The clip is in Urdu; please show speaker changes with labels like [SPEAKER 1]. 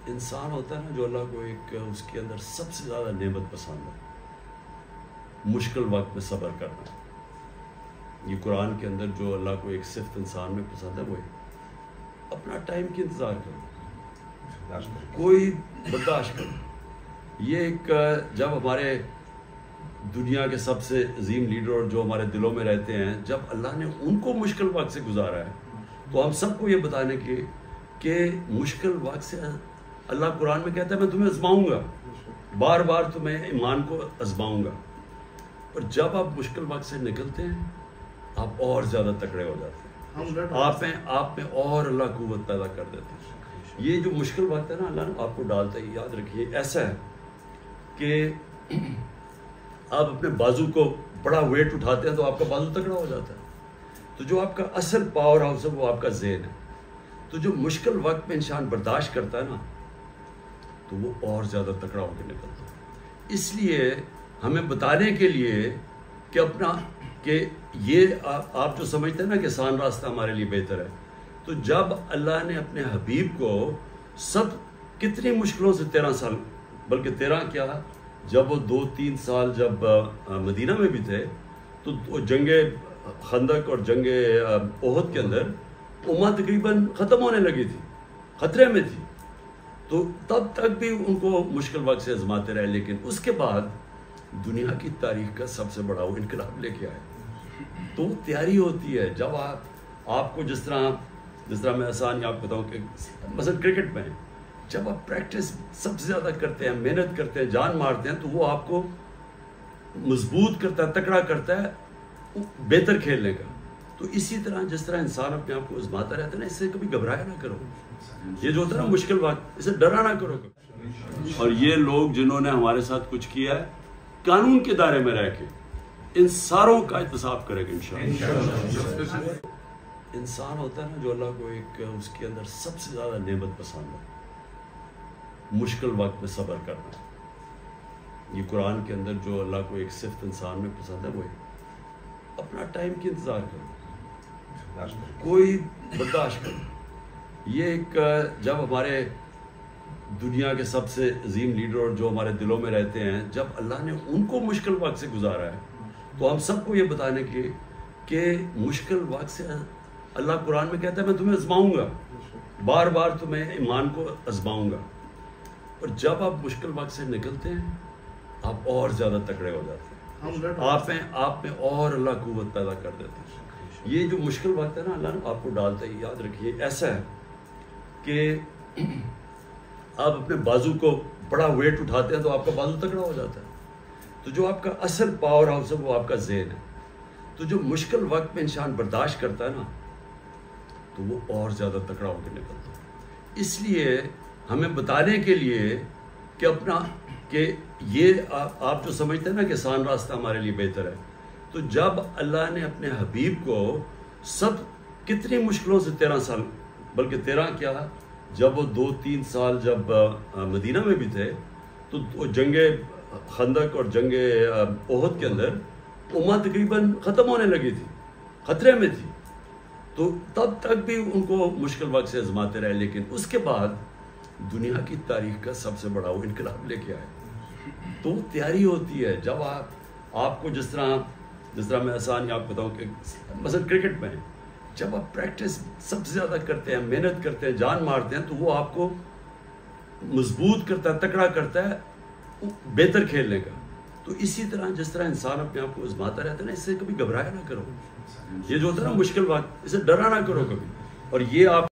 [SPEAKER 1] انسان ہوتا ہے نا جو اللہ کو ایک اس کے اندر سب سے زیادہ نعمت پسند ہے مشکل وقت میں صبر کرنا. یہ قرآن کے اندر جو اللہ کو ایک صفت انسان میں پسند ہے وہ اپنا ٹائم کی انتظار کرو, کوئی برداشت کرو. یہ ایک جب ہمارے دنیا کے سب سے عظیم لیڈر جو ہمارے دلوں میں رہتے ہیں, جب اللہ نے ان کو مشکل وقت سے گزارا ہے تو ہم سب کو یہ بتانے کی کہ مشکل وقت سے اللہ قرآن میں کہتا ہے میں تمہیں آزماؤں گا, بار بار تمہیں ایمان کو آزماؤں گا. اور جب آپ مشکل وقت سے نکلتے ہیں آپ اور زیادہ تکڑے ہو جاتے ہیں, آپ میں اور اللہ قوت پیدا کر دیتے ہیں. یہ جو مشکل وقت ہے نا اللہ نے آپ کو ڈالتا ہے. یاد رکھیے ایسا ہے کہ آپ اپنے بازو کو بڑا ویٹ اٹھاتے ہیں تو آپ کا بازو تکڑا ہو جاتا ہے. تو جو آپ کا اصل پاور ہاؤس ہے وہ آپ کا ذہن ہے. تو جو مشکل وقت میں انسان برداشت کرتا ہے نا تو وہ اور زیادہ تکڑا ہو کے نکلتا ہے. اس لیے ہمیں بتانے کے لیے کہ اپنا کہ یہ آپ جو سمجھتے ہیں نا کہ آسان راستہ ہمارے لیے بہتر ہے, تو جب اللہ نے اپنے حبیب کو سب کتنی مشکلوں سے 13 سال بلکہ 13 کیا, جب وہ 2-3 سال جب مدینہ میں بھی تھے تو جنگ خندق اور جنگ احد کے اندر امت تقریباً ختم ہونے لگی تھی, خطرے میں تھی. تو تب تک بھی ان کو مشکل وقت سے آزماتے رہے, لیکن اس کے بعد دنیا کی تاریخ کا سب سے بڑا وہ انقلاب لے کے آئے. تو وہ تیاری ہوتی ہے جب آپ کو جس طرح میں آسان آپ بتاؤں کہ مثلا کرکٹ میں جب آپ پریکٹس سب سے زیادہ کرتے ہیں, محنت کرتے ہیں, جان مارتے ہیں, تو وہ آپ کو مضبوط کرتا ہے, تکڑا کرتا ہے بہتر کھیلنے کا. تو اسی طرح جس طرح انسان اپنے آپ کو آزماتا رہتا ہے نا, اس سے کبھی گھبرایا نہ کرو. یہ جو ہوتا ہے نا مشکل وقت, اسے ڈرا نہ کرو. اور یہ لوگ جنہوں نے ہمارے ساتھ کچھ کیا ہے قانون کے دائرے میں رہ کے ان ساروں کا احتساب کرے گا انشاءاللہ. انسان ہوتا ہے نا جو اللہ کو ایک اس کے اندر سب سے زیادہ نعمت پسند ہے مشکل وقت میں صبر کرنا. یہ قرآن کے اندر جو اللہ کو ایک صفت انسان میں پسند ہے وہ اپنا ٹائم کی انتظار کرو, کوئی برداشت کرو. یہ ایک جب ہمارے دنیا کے سب سے عظیم لیڈر جو ہمارے دلوں میں رہتے ہیں, جب اللہ نے ان کو مشکل وقت سے گزارا ہے تو ہم سب کو یہ بتانے کی کہ مشکل وقت سے اللہ قرآن میں کہتا ہے میں تمہیں آزماؤں گا, بار بار تمہیں ایمان کو آزماؤں گا. اور جب آپ مشکل وقت سے نکلتے ہیں آپ اور زیادہ تکڑے ہو جاتے ہیں, آپ میں اور اللہ قوت پیدا کر دیتے ہیں. یہ جو مشکل وقت ہے نا اللہ نے آپ کو ڈالتا ہے. یاد رکھیے ایسا ہے کہ آپ اپنے بازو کو بڑا ویٹ اٹھاتے ہیں تو آپ کا بازو تکڑا ہو جاتا ہے. تو جو آپ کا اصل پاور ہاؤس ہے وہ آپ کا ذہن ہے. تو جو مشکل وقت میں انسان برداشت کرتا ہے نا تو وہ اور زیادہ تکڑا ہو کے نکلتا ہے. اس لیے ہمیں بتانے کے لیے کہ اپنا کہ یہ آپ جو سمجھتے ہیں نا کہ آسان راستہ ہمارے لیے بہتر ہے, تو جب اللہ نے اپنے حبیب کو سب کتنی مشکلوں سے 13 سال بلکہ 13 کیا, جب وہ 2-3 سال جب مدینہ میں بھی تھے تو جنگ خندق اور جنگ احد کے اندر امت تقریباً ختم ہونے لگی تھی, خطرے میں تھی. تو تب تک بھی ان کو مشکل وقت سے آزماتے رہے, لیکن اس کے بعد دنیا کی تاریخ کا سب سے بڑا وہ انقلاب لے کے آئے. تو وہ تیاری ہوتی ہے جب آپ کو جس طرح میں آسان آپ بتاؤں کہ مثلا کرکٹ میں جب آپ پریکٹس سب سے زیادہ کرتے ہیں, محنت کرتے ہیں, جان مارتے ہیں, تو وہ آپ کو مضبوط کرتا ہے, تکڑا کرتا ہے بہتر کھیلنے کا. تو اسی طرح جس طرح انسان اپنے آپ کو آزماتا رہتا ہے نا, اس سے کبھی گھبرایا نہ کرو. یہ جو ہوتا ہے نا مشکل وقت, اسے ڈرا نہ کرو کبھی. اور یہ آپ